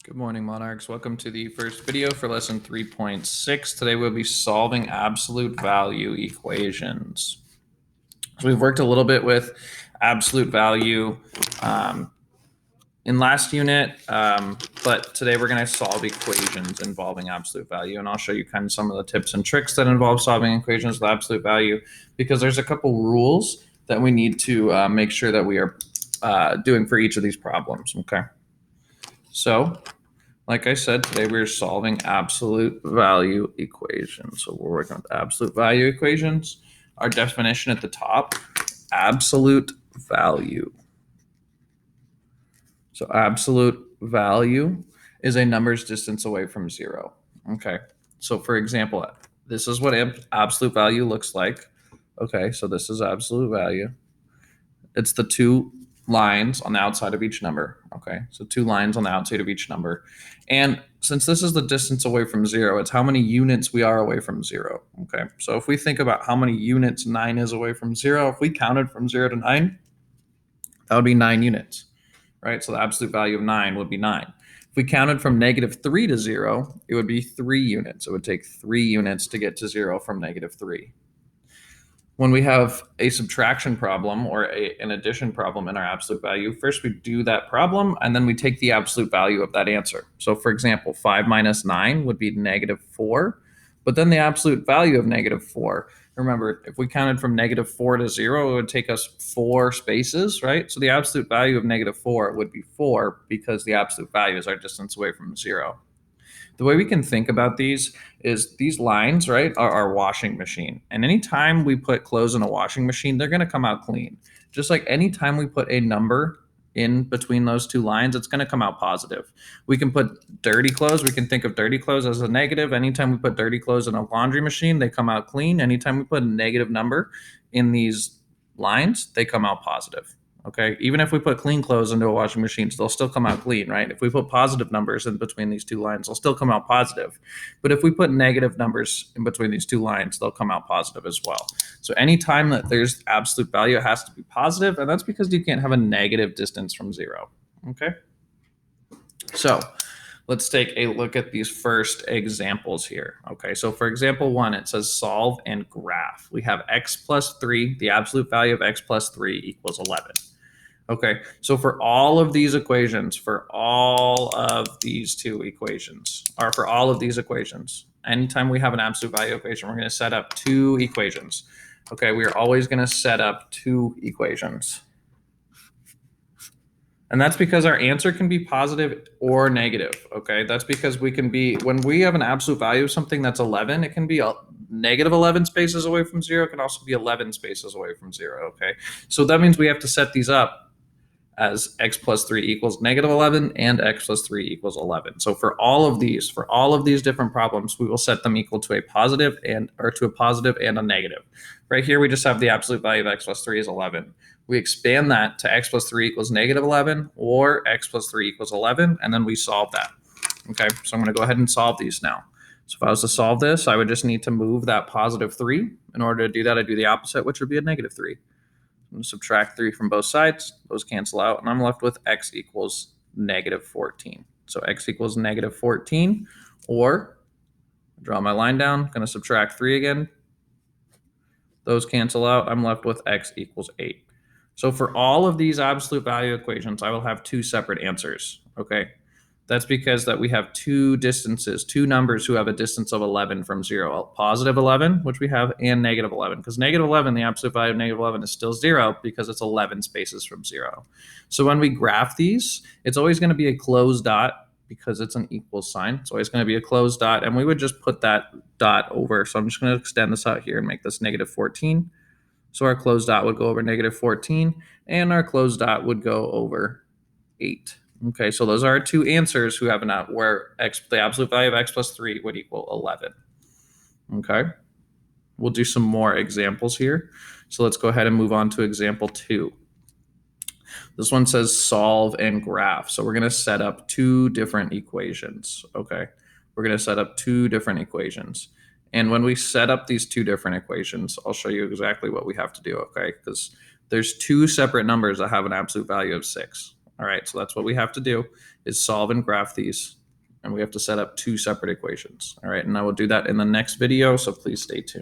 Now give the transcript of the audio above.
Good morning, Monarchs. Welcome to the first video for lesson 3.6. Today we'll be solving absolute value equations. So we've worked a little bit with absolute value in last unit, but today we're going to solve equations involving absolute value, and I'll show you kind of some of the tips and tricks that involve solving equations with absolute value, because there's a couple rules that we need to make sure that we are doing for each of these problems, okay? So, like I said, today we're solving absolute value equations. So we're working with absolute value equations. Our definition at the top, absolute value. So absolute value is a number's distance away from zero. Okay. So for example, this is what absolute value looks like. Okay. So this is absolute value. It's the two lines on the outside of each number. Okay, so two lines on the outside of each number. And since this is the distance away from zero, it's how many units we are away from zero. Okay, so if we think about how many units 9 is away from zero, if we counted from 0 to 9, that would be 9 units, right? So the absolute value of 9 would be 9. If we counted from -3 to 0, it would be 3 units. It would take 3 units to get to 0 from -3. When we have a subtraction problem or an addition problem in our absolute value, first we do that problem and then we take the absolute value of that answer. So for example, 5 minus 9 would be -4, but then the absolute value of -4. Remember, if we counted from -4 to 0, it would take us 4 spaces, right? So the absolute value of -4 would be 4 because the absolute value is our distance away from 0. The way we can think about these is these lines, right, are our washing machine. And anytime we put clothes in a washing machine, they're going to come out clean. Just like anytime we put a number in between those two lines, it's going to come out positive. We can put dirty clothes. We can think of dirty clothes as a negative. Anytime we put dirty clothes in a laundry machine, they come out clean. Anytime we put a negative number in these lines, they come out positive. Okay, even if we put clean clothes into a washing machine, they'll still come out clean, right? If we put positive numbers in between these two lines, they'll still come out positive. But if we put negative numbers in between these two lines, they'll come out positive as well. So anytime that there's absolute value, it has to be positive, and that's because you can't have a negative distance from 0. Okay, so let's take a look at these first examples here. Okay, so for example 1, it says solve and graph. We have x plus 3, the absolute value of x plus 3 equals 11. Okay, so for all of these equations, for all of these two equations, or for all of these equations, anytime we have an absolute value equation, we're going to set up two equations. Okay, we are always going to set up two equations. And that's because our answer can be positive or negative. Okay, that's because we can be, when we have an absolute value of something that's 11, it can be a negative 11 spaces away from 0. It can also be 11 spaces away from 0. Okay, so that means we have to set these up as x plus 3 equals -11 and x plus 3 equals 11. So for all of these different problems, we will set them equal to a positive and a negative. Right here, we just have the absolute value of x plus 3 is 11. We expand that to x plus 3 equals -11 or x plus 3 equals 11, and then we solve that. Okay, so I'm going to go ahead and solve these now. So if I was to solve this, I would just need to move that +3. In order to do that, I do the opposite, which would be a -3. I'm going to subtract 3 from both sides. Those cancel out, and I'm left with x equals -14. So x equals -14, or draw my line down, going to subtract 3 again. Those cancel out. I'm left with x equals 8. So for all of these absolute value equations, I will have two separate answers, okay? That's because that we have two distances, two numbers who have a distance of 11 from 0. Positive 11, which we have, and negative 11. Because negative 11, the absolute value of negative 11 is still 0 because it's 11 spaces from 0. So when we graph these, it's always going to be a closed dot because it's an equal sign. It's always going to be a closed dot, and we would just put that dot over. So I'm just going to extend this out here and make this -14. So our closed dot would go over -14, and our closed dot would go over 8. Okay, so those are our two answers who have an out where the absolute value of x plus 3 would equal 11. Okay, we'll do some more examples here. So let's go ahead and move on to example 2. This one says solve and graph. So we're going to set up two different equations. Okay, we're going to set up two different equations. And when we set up these two different equations, I'll show you exactly what we have to do, okay? Because there's two separate numbers that have an absolute value of 6. All right, so that's what we have to do is solve and graph these. And we have to set up two separate equations. All right, and I will do that in the next video, so please stay tuned.